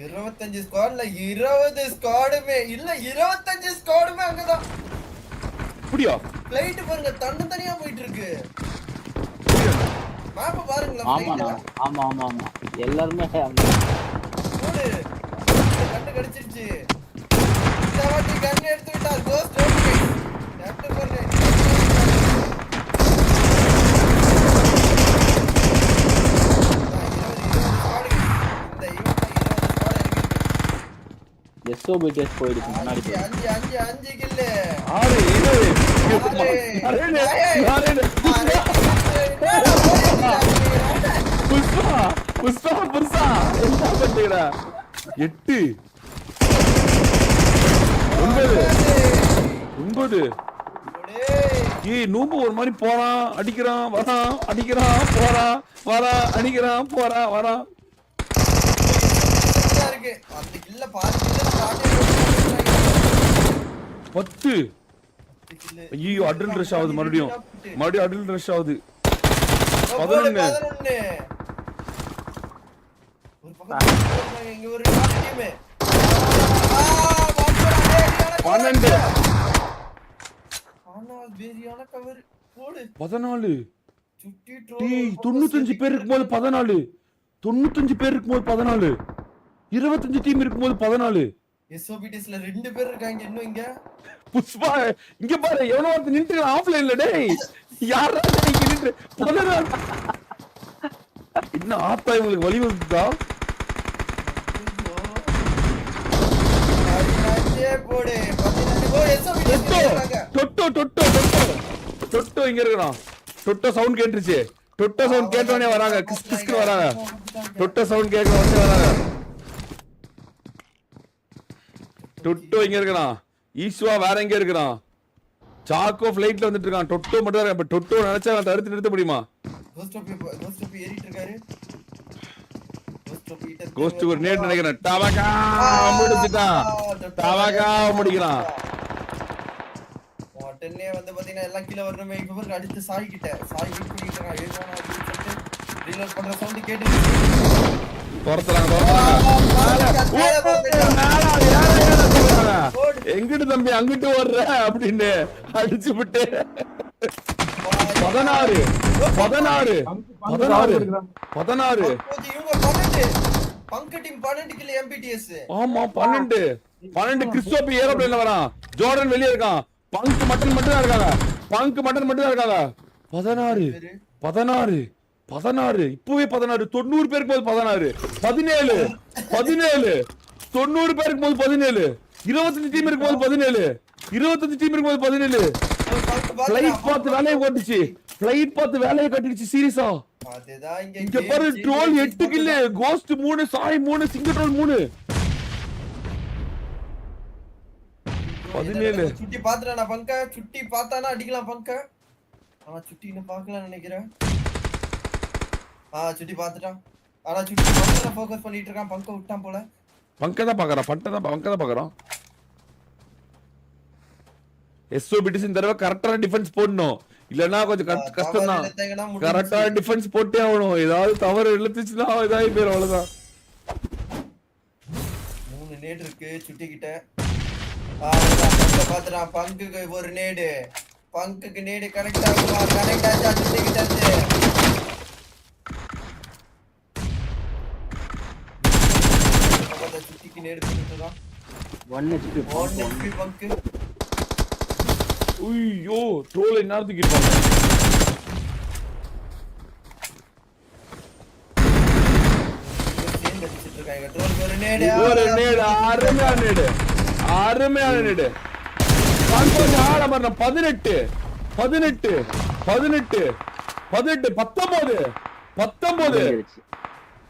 25 ஸ்குவாட்ல 20 ஸ்குவாடுமே இல்ல 25 ஸ்குவாடுமே அங்கதான். அப்படியா? ஃளைட் பாருங்க தனியா போயிட்டு இருக்கு. மேப் பாருங்களா ஆமாண்ணா. ஆமா ஆமா ஆமா எல்லாருமே போடு. கண்ணு கடிச்சிருச்சு. இந்த வாட்டி கண்ணு எடுத்து விட்டார் கோஸ்ட் ஓகே. கேப்டன் பாருங்க. எஸ்ஓபிடிஎஸ் போயிடுச்சு முன்னாடி. 5 கில்லு. 6 புஷ்பா புதுசா என்ன பண்றீங்கடா? 8 9 ஏய் நூம்பு ஒரு மாதிரி போறான் அடிக்கிறான் வரான் அடிக்கிறான் போறான் வரான் அடிக்கிறான் போறான் வரான். இருக்கு அந்த கில்ல பாதி கில்ல 10. ஐயோ அட்ரினல் ரஷ் ஆகுது மறுபடியும் அட்ரினல் ரஷ் ஆகுது. 11 இங்க ஒரு டீம் 12 ஆனா வேரியான கவர் போடு 14 சுட்டி டேய் 95 பேர் இருக்கும்போது 14 95 பேர் இருக்கும்போது 14 25 டீம் இருக்கும்போது 14 எஸ்ஓபிடிஸ்ல 2 பேர் இருக்காங்க இன்னும் இங்க. புஷ்பா இங்க பாரு எவனோ ஒருத்தன் நின்று ஆஃப்லைன்ல டேய் யாரா இங்க நின்று 14 இன்னும் ஆத்தா இவங்களுக்கு வழி வந்துதா? போடு 14 ஓ எஸ்ஓபிடிஸ் டொட்டோ இங்க இருக்கறான். டொட்டோ சவுண்ட் கேட்டுருச்சு. டொட்டோ சவுண்ட் கேட்டவனே வராங்க. கிஸ் கிஸ்க்கு வராங்க. டொட்டோ சவுண்ட் கேட்கவனே வராங்க. டொட்டோ இங்க இருக்கறான். ஈஸ்வா வேற எங்க இருக்கறான்? சாக்கோ ஃளைட்ல வந்துட்டு இருக்கான். டொட்டோ மட்டும் தான். இப்ப டொட்டோ நினைச்சா தடுத்து நிறுத்த முடியுமா? கோஸ்ட் ஏறிட்டு இருக்காரு. கோஸ்ட் ஒரு நேட் நினைக்கிறேன். டவகா முடிச்சிட்டான். டவகா முடிக்கிறான். உடனே வந்து பாத்தீங்கன்னா எல்லாம் கீழ வரணுமே. இப்ப பாருங்க அடுத்து சாய் கிட்ட சாய் ஹிட் பண்ணிட்டு இருக்கான். ஏறணும் அப்படின்னு சொல்லிட்டு ரீலோட் பண்ற சவுண்ட் கேட்டு துரத்துறாங்க. எங்கிட்டு தம்பி அங்கிட்டு ஓடுற அப்படின்னு அடிச்சு விட்டு 16 பங்கு டீம் 12 கில் எம்பிடிஎஸ். ஆமா 12 கிறிஸ்டோபி ஏரோப்ளேன்ல வரான். ஜோர்டன் வெளிய இருக்கான். பங்க் மட்டன் மட்டும் தான் இருக்காங்க. 16 இப்பவே 16 90 பேருக்கு போது 16 17 90 பேருக்கு போது 17 25 டீம் இருக்கு போது 17 25 டீம் இருக்கு போது 17 ஃளைட் பார்த்து வேலைய ஓட்டுச்சு. ஃளைட் பார்த்து வேலைய கட்டிடுச்சு சீரியஸா. அதுதான் இங்க பாரு ட்ரோல் 8 கில், கோஸ்ட் 3, சாய் 3, சிங்க ட்ரோல் 3. 17 சுட்டி பாத்துறானா பங்க? சுட்டி பார்த்தானா அடிக்கலாம் பங்க. சுட்டி இன்னும் பார்க்கலாம்னு நினைக்கிறேன். சுட்டி பார்த்துட்டான். ஆனா சுட்டி பங்க ஃபோக்கஸ் பண்ணிட்டு இருக்கான். பங்க விட்டான் போல. பங்க தான் பாக்குறான். எஸ்ஓபிடிஸ் இந்த தடவை கரெக்டான டிஃபென்ஸ் போடணும். இல்லனா கொஞ்சம் கஷ்டம் தான். கரெக்டான டிஃபென்ஸ் போட்டே ஆகணும். ஏதாவது தவறு இழுத்துச்சுனா இதாயி பேர் அவ்வளவுதான். 3 நேட் இருக்கு சுட்டி கிட்ட. பாத்துறான் பங்குக்கு ஒரு நேடு. பங்குக்கு நேடு கனெக்ட் ஆகுமா? கனெக்ட் ஆச்சா? சுட்டி கிட்ட இருந்து சுட்டிக்கு நேடு கொடுத்துறான். 1 HP பங்கு. ஐயோ ட்ரோல் என்ன தூக்கிட்டாங்க. ஒரு நேடு அருமையான நேடு. கான்ஃபரன்ஸ் ஆட மாட்டேன். 18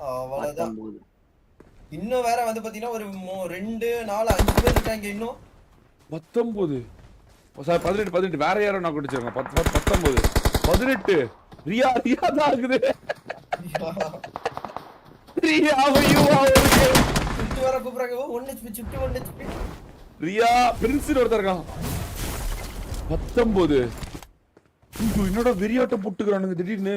அவ்வளவுதான். இன்னும் வேற வந்து பாத்தீங்கன்னா ஒரு 2 4 5 பேர் இருக்காங்க இன்னும். 19 சார் 18 வேற யாரோ நான் குடிச்சிருக்கேன். 19 18 ரியா தான் இருக்குது. வர கூப்பிடுறாங்க. 1 HP சுட்டி 1 HP ரியா பிரின்ஸ் ஒருத்தர் இருக்கான். 19 என்னடா வெறியாட்டம் போட்டுக்கறானுங்க திடீர்னு.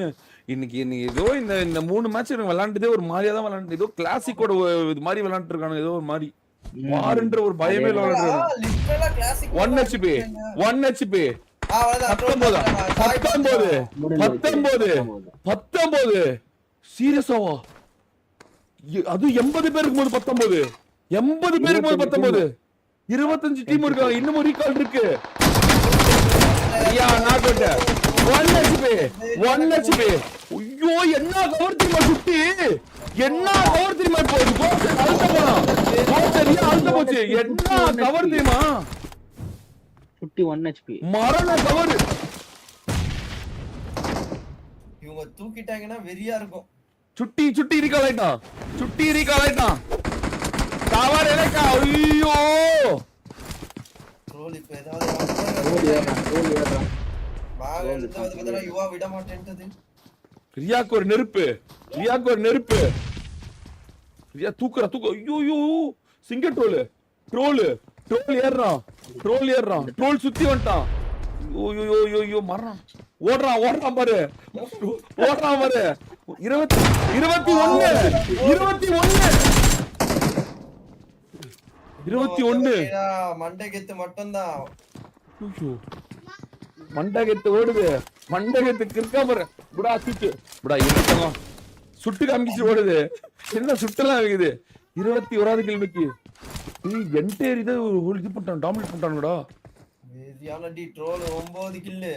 இன்னைக்கு ஏதோ இந்த 3 மேட்ச் விளையாண்டதே ஒரு மாதிரியா தான் விளையாண்டு, ஏதோ கிளாசிக்கோட இது மாதிரி விளையாண்டு இருக்காங்க, ஏதோ ஒரு மாதிரி வாருன்ற ஒரு பயமே விளையாண்டு. லிட்டரலா கிளாசிக் 1 HP 19 சீரியஸாவா? அது 80 பேருக்கு போது 19, 80 பேருக்கு போது 19, 25 டீம் இருக்காங்க, இன்னும் ரீகால் இருக்கு. ஐயா நான் கேட்டேன் 1 HP. ஐயோ என்ன கவர் தெரியுமா சுட்டி, என்ன கவர் தெரியுமா, இப்போ அழுத்த போச்சு, என்ன கவர் தெரியுமா சுட்டி 1 HP மரண கவர். இவங்க தூக்கிட்டாங்கன்னா வெறியா இருக்கும். சுட்டி ரீகால் ஆயிட்டான். கவர் எனக்கா? ஐயோ ரோல் இப்ப ஏதாவது வாங்க எடுத்து வந்து பார்த்தா யுவா விட மாட்டேன்றது. ரியாக்கு ஒரு நெருப்பு. ரியா தூக்குற. ஐயோ சிங்க ட்ரோல் ஏறான். ட்ரோல் சுத்தி வந்துட்டான். ஐயோ மரணம். ஓடுறான் பாரு. 21 மண்டைகெத்து மட்டும்தான். மண்டகத்து ஓடுது. மண்டகத்துக்கு இருக்கா பாரு. புடா தூக்கு. புடா இருக்கோம். சுட்டு காமிச்சு ஓடுது. என்ன சுட்டெல்லாம் இருக்குது. 21வது கிலோமீட்டருக்கு. என்டையர் இதை ஒரு இது பண்ணிட்டான், டாமினேட் பண்ணிட்டானுடா. வெறியான டி ட்ரோல் 9 கில்லு.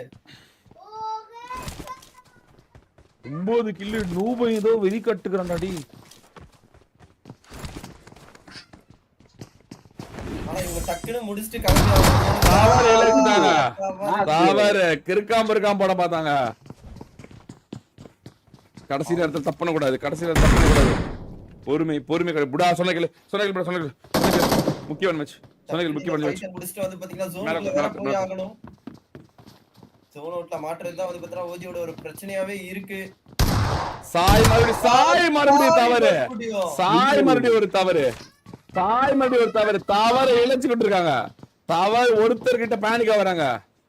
9 கில்லு நூபை ஏதோ வெறி கட்டுக்கிறான்டா டி. ஆனா இவங்க டக்குன்னு முடிச்சிட்டு தாவர கிறுக்காம போட பார்த்தாங்க. கடைசி நேரத்தில் தப்பு பண்ண கூடாது. பொறுமை புடா சொன்னீங்க. முக்கியமான மேட்ச். முடிச்சிட்டு வந்து பாத்தீங்கன்னா ஜோனுக்குள்ள போய் ஆகணும். ஜோன் அவுட்ல மாட்றது தான் வந்து பாத்தீங்கன்னா ஓஜியோட ஒரு பிரச்சனையாவே இருக்கு. சாய் மறுபடியும் ஒரு தவறு இழைச்சு கொண்டு இருக்காங்க. ஒருத்தர்கிட்ட பேனிக் ஆவறாங்க.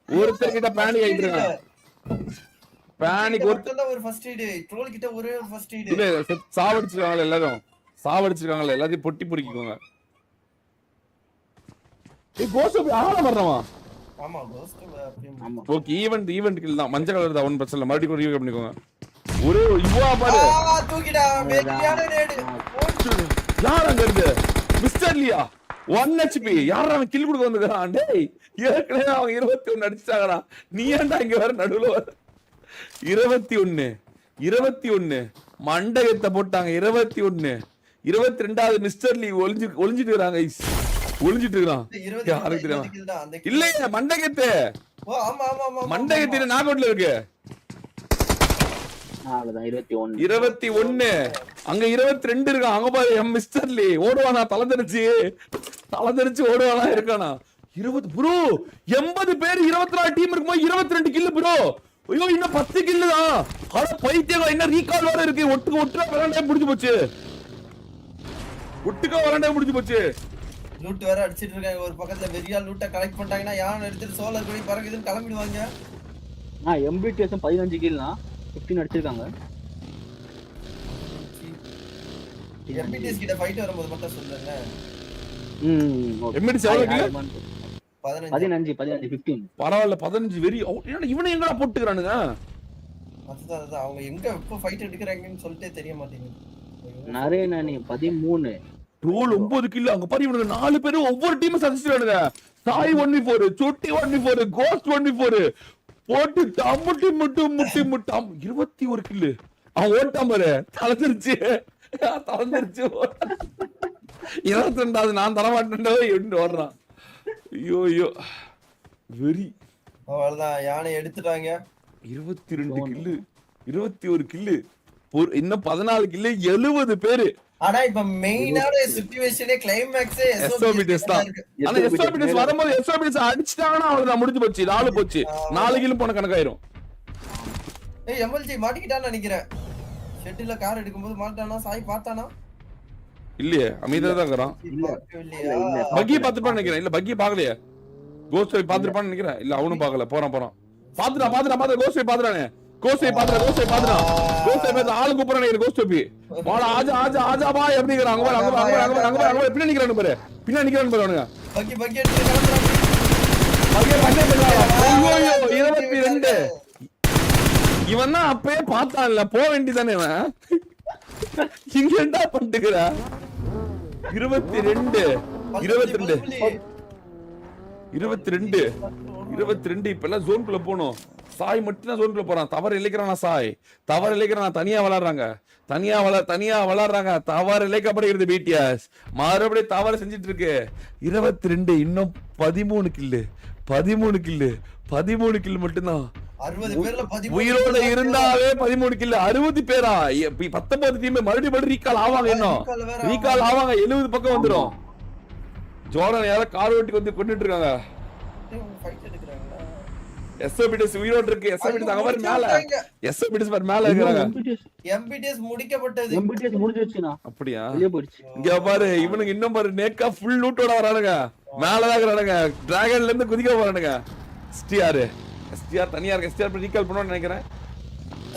ஆயிட்டு இருக்காங்க. பேனிக் ஒரு ஃபர்ஸ்ட் எய்ட் ட்ரோல் கிட்ட ஒரே ஒரு ஃபர்ஸ்ட் எய்ட் இல்ல. சாவடிச்சிருக்காங்க எல்லாத்தையும் பொட்டி பொறுக்கிக்கோங்க. கோஸ்ட் ஆள வரணுமா? ஆமா கோஸ்ட் அப்படியே. ஓகே ஈவென்ட் கில் தான். மஞ்சள் கலர் தான், ஒன் பிரச்சனை இல்ல. மறுபடியும் ரிவ்யூ பண்ணிக்கோங்க. ஒரே யுவா பாரு. தூக்கிடா வெறியான நேடு. யார் அங்க இருக்கு? மிஸ்டர் லியா 1 HP. யாரா அவன் கில் கொடுக்க வந்திருக்கான்? டேய் ஏற்கனவே அவங்க 21 அடிச்சாங்கடா. நீ ஏன்டா இங்க வர நடுவுல வர? 21 மண்டகத்தை போட்டாங்க. 21 22வது மிஸ்டர் லீ ஒளிஞ்சிட்டு இருக்காங்க. யாருக்கு தெரியும்? இல்ல மண்டகத்தை. ஓ ஆமா மண்டகத்தின நாகோட்ல இருக்கு. அவ்வளவுதான் 21 அங்க 22 இருக்கான். அங்க பாரு எம் மிஸ்டர் லீ ஓடுவானா? தலை தெரிச்சு ஓடுவானா இருக்கானா? 20 ப்ரோ 80 பேர் 24 டீம் இருக்கும்போது 22 கில் ப்ரோ. ஐயோ இன்னும் 10 கில் தான். அட பைத்தியம், என்ன ரீகால் வர இருக்கு. ஒட்டுக்கா விளையாண்டே முடிஞ்சு போச்சு. லூட் வேற அடிச்சிட்டு இருக்காங்க. ஒரு பக்கத்துல வெறியா லூட்ட கலெக்ட் பண்ணிட்டாங்கன்னா யானை எடுத்துட்டு சோலர் போய் பறக்குதுன்னு கிளம்பிடுவாங்க. MBTS 15 கில்னா 15 அடிச்சிருக்காங்க. MBTS கிட்ட ஃபைட் வரும்போது மட்டும் சொல்லுங்க. MBTS எவ்வளவு கில்? 15 15 பரவாயில்ல. 15 வெரி. இவனை எங்கடா போட்டுக்கறானுங்க? அதுதான் அவங்க எங்க எப்ப ஃபைட் எடுக்கறாங்கன்னு சொல்லிட்டே தெரிய மாட்டேங்குது. நரேனானி 13 ட்ரோல் 9 கில். அங்க பாரு இவனுக்கு 4 பேர் ஒவ்வொரு டீம் சதிச்சிட்டானுங்க. சாய் 1v4, சுட்டி 1v4, கோஸ்ட் 1v4 போட்டு முட்டி 21 கில். அவன் ஓட்டான் பாரு. தலந்துருச்சு 22வது நான் தர மாட்டேன்டா என்று ஓடுறான். ஐயோ வெரி. அவ்வளவுதான் யானை எடுத்துட்டாங்க. 22 கில்லு 21 கில்லு. இன்னும் 14 கில்லு 70 பேரு. ஆனா இப்ப மெயினான சிச்சுவேஷனே கிளைமாக்ஸே எஸ்ஓபிடிஎஸ் தான். ஆனா எஸ்ஓபிடிஎஸ் வரும்போது எஸ்ஓபிடிஎஸ் அடிச்சிட்டாங்கன்னா அவ்வளவுதான் முடிஞ்சு போச்சு. 4 போச்சு. 4 கிலோ போன கணக்காயிரும். ஏய் எம்எல்ஜி மாட்டிக்கிட்டான்னு நினைக்கிறேன். ஷெட்டில கார் எடுக்கும்போது மாட்டானா? சாய் பார்த்தானா? இல்லையே அமைதியா தான் இருக்கறான். பக்கி பாத்துப்பான்னு நினைக்கிறேன். இல்ல பக்கி பார்க்கலையே. கோஸ்ட் போய் பாத்துப்பான்னு நினைக்கிறேன். இல்ல அவனும் பார்க்கல. போறான். பாத்துடா கோஸ்ட் போய் பாத்துறானே. கோஸ்டை பாத்துறா ஆளு கூப்பிடுறானே கோஸ்டோபி வாடா ஆஜா பா எப்படி இருக்காங்க அங்க பின்னாடி நிக்கிறானு பாரு அவனுங்க பக்கி எடுத்து கிளம்புறாங்க. ஐயோ 22 இவன் தான் அப்பயே பார்த்தான்ல போக வேண்டியதானே இவன் இங்க என்ன பண்ணிட்டுக்கிறா 22 இப்ப எல்லாம் ஜோன்குள்ள போகணும். சாய் மட்டும் தான் ஜோன்குள்ள போறான். தவறு இழைக்கிறானா சாய் தவறு இழைக்கிறானா தனியா விளையாடுறாங்க தவறு இழைக்கப்படுகிறது பிடிஎஸ் மறுபடியும் தவறு செஞ்சிட்டு இருக்கு 22 இன்னும் 13 கில்லு மட்டும்தான் 60 பேர்ல 13 உயிரோட இருந்தாவே 13 கில்லு 60 பேரா 19 டீம் மறுபடியும் ரீகால் ஆவாங்க இன்னும் ரீகால் ஆவாங்க 70 பக்கம் வந்துரும். ஜோர்டன் யாரோ கார் ஓட்டி வந்து கொண்டுட்டு இருக்காங்க. ஃபைட் எடுக்கறாங்களா? எஸ்ஓபிடிஎஸ் உயிரோட இருக்கு. எஸ்ஓபிடிஎஸ் அங்க பாரு மேல எஸ்ஓபிடிஎஸ் பாரு மேல இருக்காங்க. எம்பிடிஎஸ் முடிக்கப்பட்டது. எம்பிடிஎஸ் முடிஞ்சிருச்சுனா அப்படியே வெளிய போயிடுச்சு. இங்க பாரு இவனுக்கு இன்னும் பாரு நேக்கா ஃபுல் லூட்டோட வரானுங்க. மேல தான் இருக்கறானுங்க. டிராகன்ல இருந்து குதிக்க போறானுங்க. எஸ்டிஆர் தனியா இருக்கு. எஸ்டிஆர் போய் ரீகால் பண்ணுவான்னு நினைக்கிறேன்.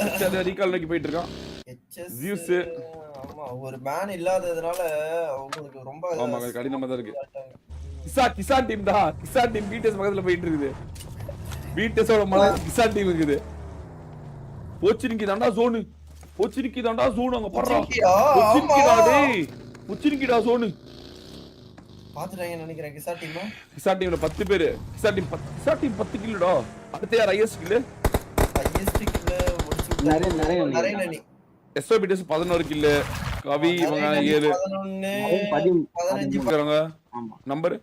எஸ்டிஆர் ரீகால் நோக்கி போயிட்டு இருக்கான். வியூஸ் ஆமா ஒரு மேன் இல்லாததனால உங்களுக்கு ரொம்ப ஆமா கடினமா தான் இருக்கு. கிசா டீம் பிடிஎஸ் பக்கத்துல போயிட்டு இருக்குது. பிடிஎஸோட மலை கிசா டீம் இருக்குது. போச்சினிக்கி தாண்டா ஜோன் அங்க பறறா. போச்சினிக்கிடா ஜோன் பாத்துறாங்க நினைக்கிறேன். கிசா டீம்ல 10 பேர். கிசா டீம் 10 கில்லடா. அடுத்து யார் ஹையஸ்ட் கில் முடிச்சு நிறைய எஸ்ஓபிடிஎஸ் 11 கில் கவி இவங்க 7 15 நம்பர்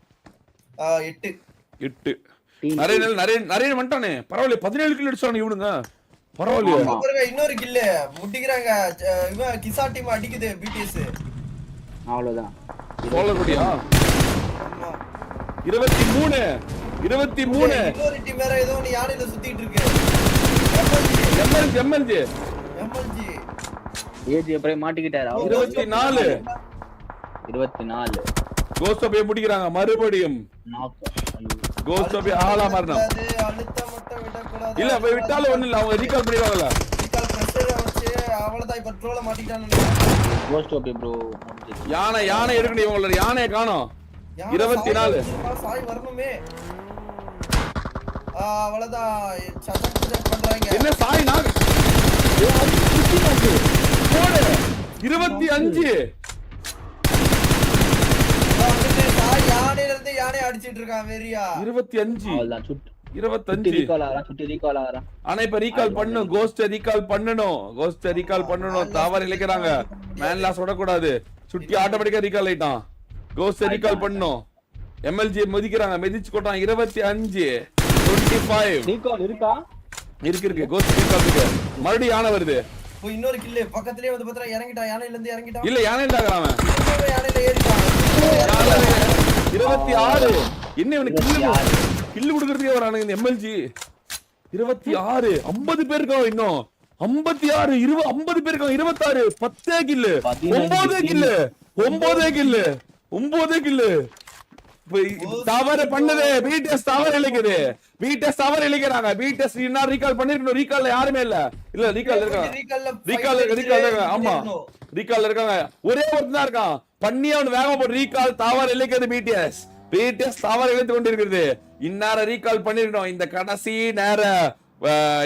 8 நிறைய வந்துட்டானே. பரவாயில்ல 17 கில் அடிச்சானே இவனுங்க. பரவாயில்லையா இன்னொரு கில்ல முட்டிக்கிறாங்க. இவன் கிசா டீம் அடிக்குது பிடிஎஸ். அவ்வளவுதான் சோலர்படியா 23 இன்னொரு டீம் வேற ஏதோ ஒன்னு யானையில சுத்திட்டு இருக்கு. எம்எல்ஜி ஏஜ் எப்பறே மாட்டிக்கிட்டாரு. 24 கோஸ்ட் போய் முடிக்கறாங்க. மறுபடியும் கோஸ்ட் போய் ஆளா மாறணும். அழுத்த மட்டும் விட கூடாது. இல்ல போய் விட்டாலும் ஒண்ணு இல்ல. அவங்க ரீகால் பண்ணிடுவாங்கல. ரீகால் பிரஷர் வச்சு அவளதான் இப்ப ட்ரோல மாட்டிட்டானே. கோஸ்ட் ஓபி ப்ரோ யானை எடுக்கணும். இவங்களோட யானையை காணோம். 24 சாய் வரணுமே. அவளதான் சட்டக் பண்றாங்க. என்ன சாய் நாக 25 சாய் யானையில இருந்து யானை அடிச்சிட்டு இருக்கான் வெறியா. 25 அவ்வளவுதான் சுட்டு 25 ரீகால் ஆறான். ஆனா இப்ப ரீகால் பண்ணனும். கோஸ்ட் ரீகால் பண்ணனும். தவறு இழைக்கறாங்க. மேன் லாஸ் விடக்கூடாது. சுட்டி ஆட்டோமேட்டிக்கா ரீகால் ஆயிட்டான். கோஸ்ட் ரீகால் பண்ணனும். எம்எல்ஜி மதிக்கறாங்க. மெதிச்சு கொட்டான். 25 25 ரீகால் இருக்கா? இருக்கு கோஸ்ட் ரீகால் இருக்கு. மறுபடியும் யானை வருது. இன்னொரு கில் பக்கத்துலயே வந்து பத்திரா இறங்கிட்டான். யானையில இருந்து இறங்கிட்டான். இல்ல யானை இல்லங்கறான் அவன். யானையில ஏறிட்டான். 26 என்ன இவனுக்கு கில்லு குடுக்குறதுக்கே வரானுங்க இந்த எம்எல்ஜி. 26 50 பேர் இருக்காங்க. இன்னும் 56 50 பேர் இருக்காங்க. 26 10 கில்லு 9 கில்லு தவறு பண்ணது. பிடிஎஸ் தவறு இழைக்குது. தவறு இழைக்கிறாங்க. பிடிஎஸ் இன்னும் ரீகால் பண்ணிருக்கணும். ரீகால்ல யாருமே இல்ல ரீகால் இருக்காங்க. ஆமா ரீகால் இருக்காங்க. ஒரே ஒருத்தன் தான் இருக்கான். பண்ணி அவன் வேகமா போட்டு ரீகால் தவறு இழைக்கிறது. பிடிஎஸ் தவறு இழைத்து கொண்டிருக்கிறது. இந்நேரம் ரீகால் பண்ணிருக்கணும். இந்த கடைசி நேரம்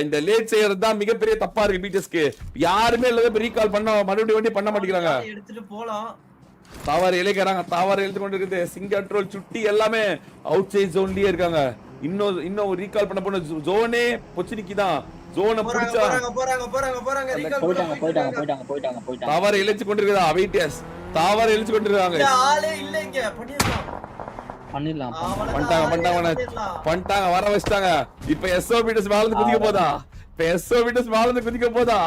இந்த லேட் செய்யறது தான் மிகப்பெரிய தப்பா இருக்கு பிடிஎஸ்க்கு. யாருமே இல்ல ரீகால் பண்ண மறுபடியும் பண்ண மாட்டேங்கிறாங்க. எடுத்துட்டு போலாம். தவறு இழைக்கிறாங்க. தவறு எழுத்து கொண்டிருக்குது. சிங்கட்ரோல் சுட்டி எல்லாமே அவுட் சைட் ஜோன்லயே இருக்காங்க. இன்னும் ரீகால் பண்ண போன ஜோனே பொச்சினிக்கி தான். ஜோனை பிடிச்சா போறாங்க ரீகால் போயிட்டாங்க. தவறு இழைச்சு கொண்டிருக்குதா வெயிட்டஸ். தவறு இழைச்சு கொண்டிருக்காங்க. ஆளே இல்ல இங்க பண்ணிட்டாங்க வர வச்சிட்டாங்க. இப்ப எஸ்ஓபிடிஎஸ் மேல குதிக்க போதா.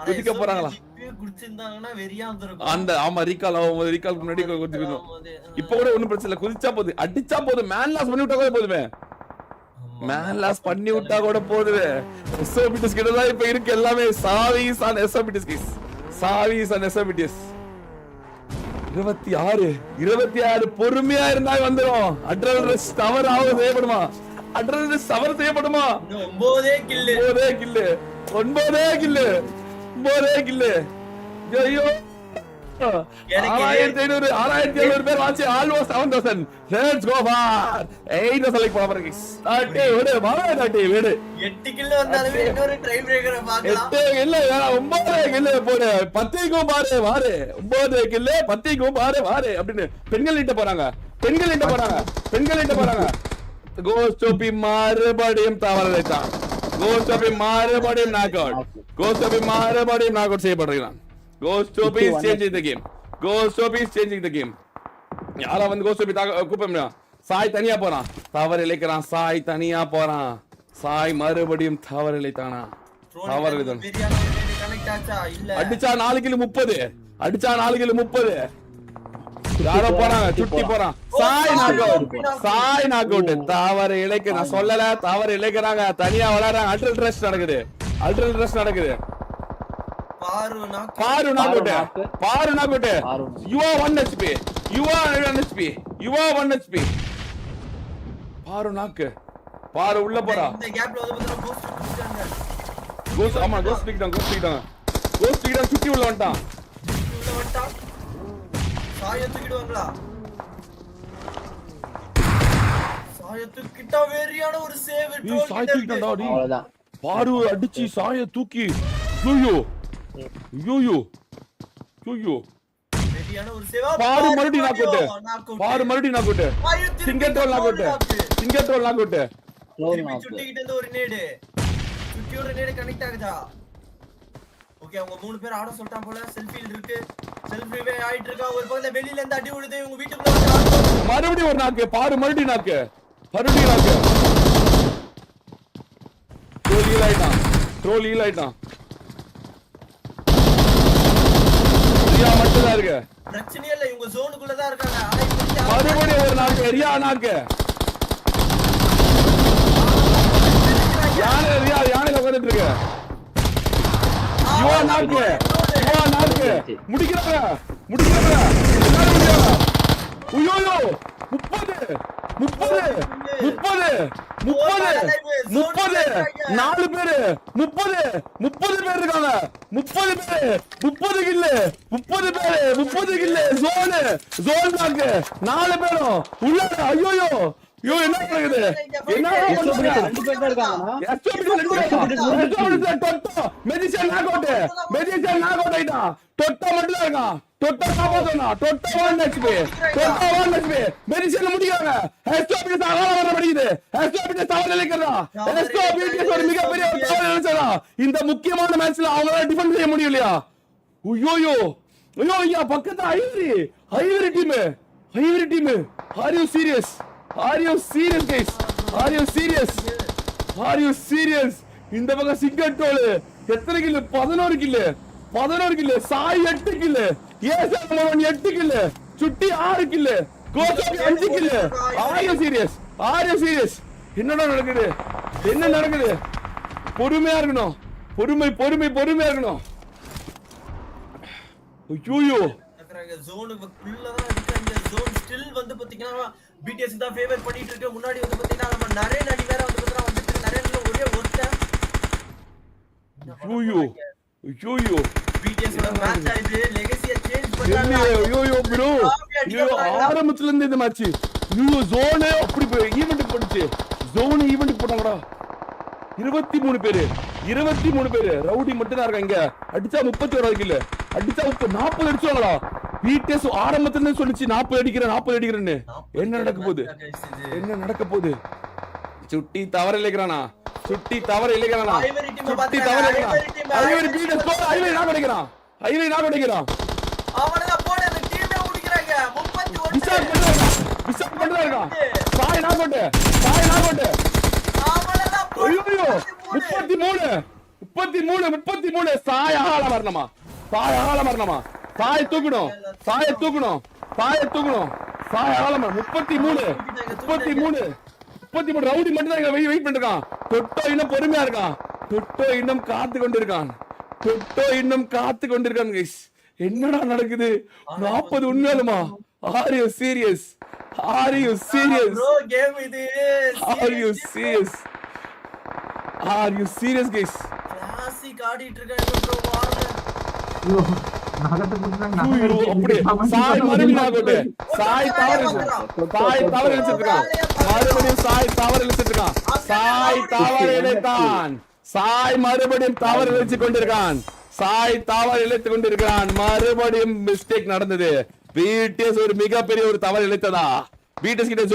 குதிக்க போறாங்களா? குடிச்சிருந்தாங்கன்னா வெறியா வந்திருக்கும். அந்த ஆமா ரீகால் முன்னாடி குதிக்கணும். இப்ப கூட ஒண்ணும் பிரச்சனை இல்ல. குதிச்சா போகுது. அடிச்சா போதும். மேன் லாஸ் பண்ணி விட்டா கூட போதுமே. மேன் லாஸ் பண்ணி விட்டா கூட போதுவே. எஸ்ஓபிடிஎஸ் கிட்ட தான் இப்ப இருக்கு எல்லாமே. சாவிஸ் ஆன் எஸ்ஓபிடிஎஸ் 26 பொறுமையா இருந்தா வந்துரும். அட்ரனலின் தவறு செய்யப்படுமா? 9 கில்லு 9 கில்லு 9 கில்லு ஐயோ 6500 6700 பேர் வாட்சி almost 7000 let's go for 8 select பண்ண போறீங்க ஸ்டார்ட் விடு மாவே விடு 8 கில் வந்தாலுமே இன்னொரு ட்ரை பிரேக்கரை பார்க்கலாம் 8 இல்ல 9 கில் போடு 10 க்கு பாரு 9 கில் 10 க்கு பாரு அப்படினு பெண்கள் கிட்ட போறாங்க கோஸ்டோபி மறுபடியும் தவறலைதான் கோஸ்டோபி மறுபடியும் நாக் அவுட் செய்யப்படுகிறான் கோஸ்டோபி is changing the game யாரா வந்து கோஸ்டோபி கூப்பிடுறா சாய் தனியா போறான் தவறு இழைக்கிறான் சாய் மறுபடியும் தவறு இழைத்தானா கனெக்ட் ஆச்சா இல்ல அடிச்சா 4 கிலோ 30 யாரோ போறாங்க சுட்டி போறான் சாய் நாக் அவுட் தவறு இழைக்க நான் சொல்லல தவறு இழைக்கிறாங்க தனியா விளையாடுறாங்க அல்ட்ரல் ட்ரெஸ் நடக்குது பாரு knock out you are 1 HP பாரு நாக்கு பாரு உள்ள போறா இந்த கேப்ல வந்து பார்த்தா கோஸ்ட் ஆமா கோஸ்ட் தூக்கிட்டாங்க சுட்டி உள்ள வந்துட்டான் சாய தூக்கிடுவாங்களா சாய தூக்கிட்டா வேறியான ஒரு சேவ் சாய் தூக்கிட்டான்டா டேய் அவ்வளவுதான் பாரு அடிச்சி சாய தூக்கி ஐயோ வேறியான ஒரு சேவ் பாரு மறுபடியும் knock out singer troll knock out சுட்டிக்கிட்ட இருந்து ஒரு நேடு சுட்டியோட நேடு கனெக்ட் ஆகுதா ஓகே அவங்க 3 பேர் ஆட சொல்லிட்டான் போல செல்ஃபில இருக்கு செல்ஃபிவே ஆயிட்டு இருக்கா ஒரு பக்கத்துல வெளியில இருந்து அடி விழுது உங்க வீட்டுக்குள்ள வந்து மறுபடியும் ஒரு நாக்கு பாரு மறுபடியும் நாக்கு ட்ரோல் ஹீல் ஆயிட்டான் ரியா மட்டும் தான் இருக்கு பிரச்சனையே இல்ல இவங்க ஜோனுக்குள்ள தான் இருக்காங்க ஆனா மறுபடியும் ஒரு நாக்கு ரியா நாக்கு யானையில உட்கார்ந்துட்டு இருக்கு யுவா நாக்கு முடிக்கிறாங்க ஐயோ 30 4 பேரு 30 பேர் இருக்காங்க 30 கில்லு ஜோன் நாக்கு 4 பேரும் உள்ள ஐயோ என்ன நடக்குது ரெண்டு பேர் தான் இருக்காங்கண்ணா மெஜிஷியன் நாக் அவுட் ஆயிட்டான் தொட்டா மட்டும் தான் இருக்கான் தொட்டா காப்பாத்தனா தொட்டா 1 HP மெஜிஷியன் முடிக்கிறாங்க எஸ்டோபிடி சாகால வர படிக்குது எஸ்டோபிடி தவறு இழைக்கிறா எஸ்டோபிடி ஒரு மிகப்பெரிய தவறு இழைச்சா இந்த முக்கியமான மேட்ச்ல அவங்களால டிஃபெண்ட் செய்ய முடியலையா ஐயோ ஐயா பக்கத்துல Ivory team Are you serious guys? இந்த பக்கம் சிங்கர் ட்ரோல் எத்தனை கில்லு 11 கில்லு சாய் 8 கில்லு ஏசமன் 8 கில்லு சுட்டி 6 கில்லு கோசோபி 5 கில்லு Are you serious? என்ன நடக்குது பொறுமையா இருக்கணும் பொறுமையா இருக்கணும் ஐயோ ஜோனுக்குள்ள தான் இருக்காங்க ஜோன் ஸ்டில் வந்து பாத்தீங்கன்னா BTS தான் ஃபேவர் பண்ணிட்டு இருக்கு முன்னாடி வந்து பாத்தீங்கன்னா நம்ம நிறைய நடி வேற வந்து பாத்தீங்கன்னா வந்துட்டு நிறைய ஒரே ஒருத்தன் ஐயோ BTS ஓட மேட்ச் ஆயிடுது லெகசியை சேஞ்ச் பண்ணாங்க ப்ரோ ஆரம்பத்துல இருந்து இந்த மேட்ச் நியூ ஜோன் அப்படி ஈவென்ட் போடுச்சு ஜோன் ஈவென்ட் போட்டாங்கடா 23 பேரு ரவுடி மட்டும் தான் இருக்காங்க அடிச்சா 31 கில்லு அடிச்சா 40 அடிச்சாங்களா BTS ஆரம்பத்துல இருந்து சொல்லிச்சு 40 அடிக்கிறேன்னு என்ன நடக்க போகுது சுட்டி தவறு இழைக்கிறானா ஐவரி BTS கோல் ஐவரி நாக் அடிக்கிறான் அவனதான் போடு அந்த டீமே முடிக்கறாங்க 31 விசாக் பண்றாங்க சாய் நாக் அவுட் அவனதான் போடு 33 சாய் ஆள வரணுமா சாய் தூக்கணும் சாய் ஆளமா 33 ரவுடி மட்டும் தான் வெயிட் பண்ணிருக்கான் தொட்டோ இன்னும் பொறுமையா இருக்கான் தொட்டோ இன்னும் காத்து கொண்டிருக்கான் கைஸ் என்னடா நடக்குது 40 உண்மையாலுமா Are you serious bro game இது Are you serious guys classic peak ஆடிட்டு இருக்காங்க ப்ரோ வார்ல. ஐயோ நகத்தை குடுறாங்க அப்படியே சாய் மறுபடியும் ஆகோட்டு சாய் தவறு இழுச்சிருக்கான் மறுபடியும் சாய் தவறு இழுச்சிருக்கான் சாய் தவறு இழைத்தான் சாய் மறுபடியும் தவறு இழைச்சு கொண்டிருக்கான் சாய் தவறு இழைத்துக் கொண்டிருக்கிறான் மறுபடியும் மிஸ்டேக் நடந்தது பிடிஎஸ் ஒரு மிகப்பெரிய ஒரு தவறு இழைத்ததா பிடிஎஸ் கிட்ட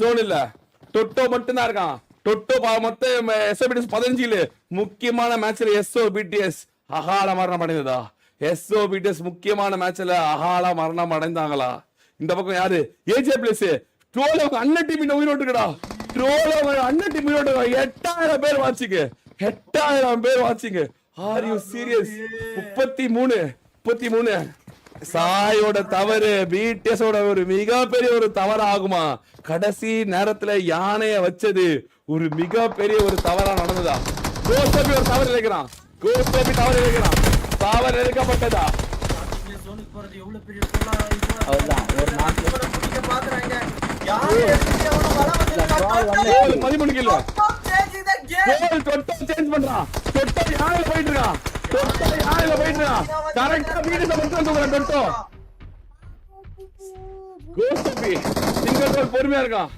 ஜோன் இல்ல டொட்டோ மட்டும் தான் இருக்கான் டொட்டோ மொத்தம் எஸ்ஓபிடிஎஸ் 15 முக்கியமான மேட்ச்ல எஸ்ஓ பிடிஎஸ் அகால மரணம் அடைந்ததா எஸ்ஓ பிடிஎஸ் முக்கியமான மேட்ச்ல அகால மரணம் அடைந்தாங்களா இந்த பக்கம் யாரு ஏஜே பிளஸ் ட்ரோல் அவங்க அண்ணன் டீம் உயிரோட்டுக்கடா ட்ரோல் அவங்க அண்ணன் டீம் உயிரோட்டுக்கா 8000 பேர் வாட்சிங்க ஆர் யூ சீரியஸ் 33 சாயோட தவறு பிடிஎஸ் ஓட ஒரு மிகப்பெரிய ஒரு தவறு ஆகுமா கடைசி நேரத்துல யானைய வச்சது ஒரு மிகப்பெரிய ஒரு தவறா நடந்ததா கோஸ்டபி ஒரு தவறு இழைக்கிறான் தவறு இழைக்கப்பட்டதா ஜோனுக்கு போறது எவ்வளவு பெரிய கோலா அவ்வளவுதான் ஒரு நாக்கு பிடிக்க பாக்குறாங்க யாரு எடுத்து எவனோ வல வந்து மதிமுடிக்கல சேஞ்ச் பண்றான் தொட்டோ யானையில போயிட்டு இருக்கான் கரெக்டா வீடு மட்டும் தூக்குறான் தொட்டோ கோஸ்டபி சிங்கிள் கோல் பொறுமையா இருக்கான்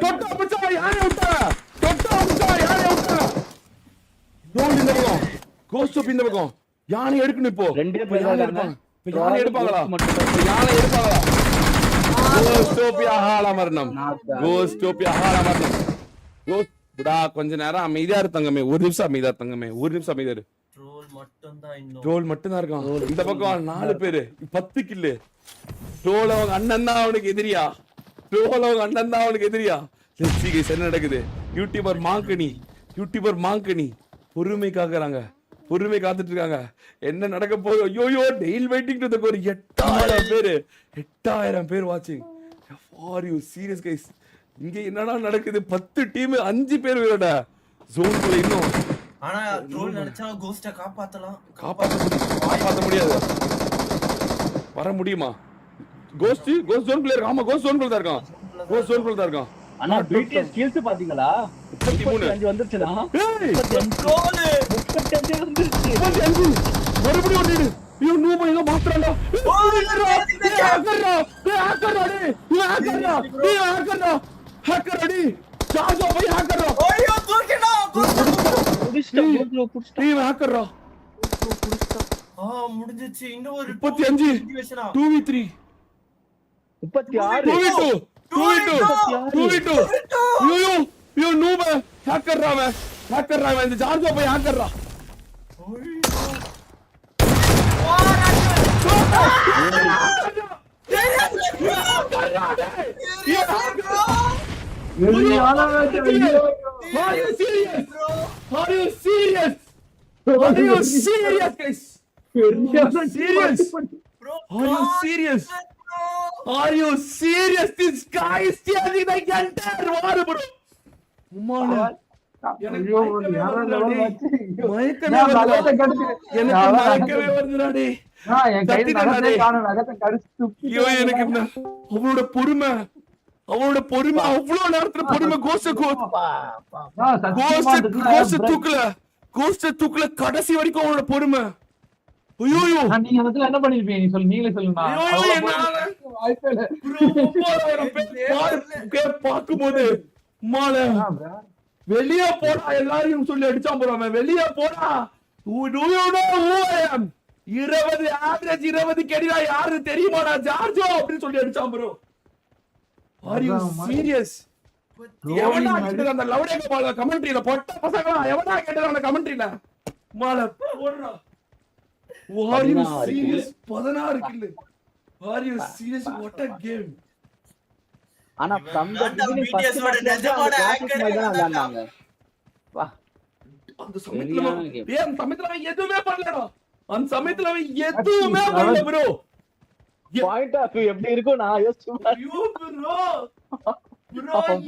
தொட்டோ பிச்சா யானை விட்டா கோஸ்டபி இந்த பக்கம் யானை எடுக்கணும் இப்போ ரெண்டே பேர் தான் யானை எடுப்பாங்களா கோஸ்டபி அகால மரணம் புடா கொஞ்ச நேரம் அமைதியா இருந்தங்கமே ஒரு நிமிஷம் அமைதியா இரு ட்ரோல் மட்டும் தான் இருக்கான் இந்த பக்கம் 4 பேரு 10 கில்லு ட்ரோல் அவங்க அண்ணன் தான் அவனுக்கு எதிரியா என்ன நடக்குது யூடியூபர் மாங்கனி பொறுமை காத்துட்டு இருக்காங்க என்ன நடக்க போகுது ஐயோ டெய்ல் வெயிட்டிங் டு ஒரு 8000 பேர் வாட்சிங் ஆர் யூ சீரியஸ் கைஸ் இங்க என்னடா நடக்குது 10 டீம் 5 பேர் விளையாட ஜோன்ல இன்னும் ஆனா ட்ரோல் நினைச்சா கோஸ்ட காப்பாத்த முடியாது வர முடியுமா கோஸ்ட் ஜோன்குள்ள இருக்கான் ஆமா கோஸ்ட் ஜோன்குள்ள தான் இருக்கான் அண்ணா பிடிஎஸ் ஸ்கில்ஸ் பாத்தீங்களா 35 வந்துருச்சுடா ஏய் ட்ரோல் 35 வந்துருச்சு 35 மறுபடியும் ஓடிடு ஐயோ நூபா இங்க மாத்துறான்டா ஹேக்கர் அடி சாஜோ போய் ஹேக்கர் ஐயோ தூக்கிடா ஹேக்கர் முடிஞ்சிச்சு இன்னும் ஒரு 35 2v3 36 2v2 ஐயோ நூபா ஹேக்கர் ராவன் இந்த சாஜோ போய் ஹேக்கர் ரா Are you serious? This guy is changing the entire war, bro. அவளோட பொறுமை அவ்வளவு நேரத்துல பொறுமை கோஸ்ட தூக்கல கடைசி வரைக்கும் அவனோட பொறுமை ஐயோ நீங்க அதுல என்ன பண்ணிருப்பீங்க நீ சொல்லு நீங்களே சொல்லுங்க பாக்கும்போது வெளியே போடா எல்லாரையும் சொல்லி அடிச்சான் போறாம வெளியே போடா 20 ஆவரேஜ் 20 கெடிடா யாரு தெரியுமாடா ஜார்ஜோ அப்படின்னு சொல்லி அடிச்சான் ப்ரோ ஆர் யூ சீரியஸ் எவனா கேட்டது அந்த லவுடேக பால் கமெண்ட்ரியில பொட்ட பசங்களா எவனா கேட்டது அந்த கமெண்ட்ரியில மால போடுறா are you serious 16 kill are you serious what a game ஆனா அந்த பிடிஎஸ் ஓட நிஜமான ஹேக்கர் விளையாடுறாங்க வா அந்த சமயத்துல எதுவுமே பண்ணலடா அந்த சமயத்துல எதுவுமே பண்ணல ப்ரோ பாயிண்ட் ஆஃப் வியூ எப்படி இருக்கும் நான் யோசிச்சு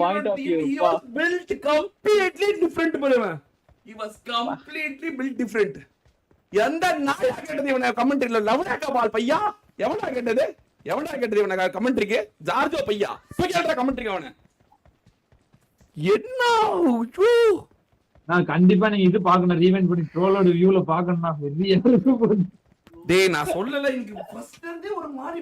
point of view he was built completely different bro he was completely built different எந்த நாயா கேட்டது இவனை கமெண்ட்ரியில லவ்னாக்கா பால் பையா எவனா கேட்டது இவனை கமெண்ட்ரிக்கு ஜார்ஜோ பையா போய் கேட்டா கமெண்ட்ரிக்கு அவனை என்ன ஐயோ. நான் கண்டிப்பா நீங்க இது பாக்கணும், ரீவைண்ட் பண்ணி ட்ரோலோட வியூல பாக்கணும். டேய் நான் சொல்லல இங்க ஃபர்ஸ்ட் இருந்தே ஒரு மாதிரி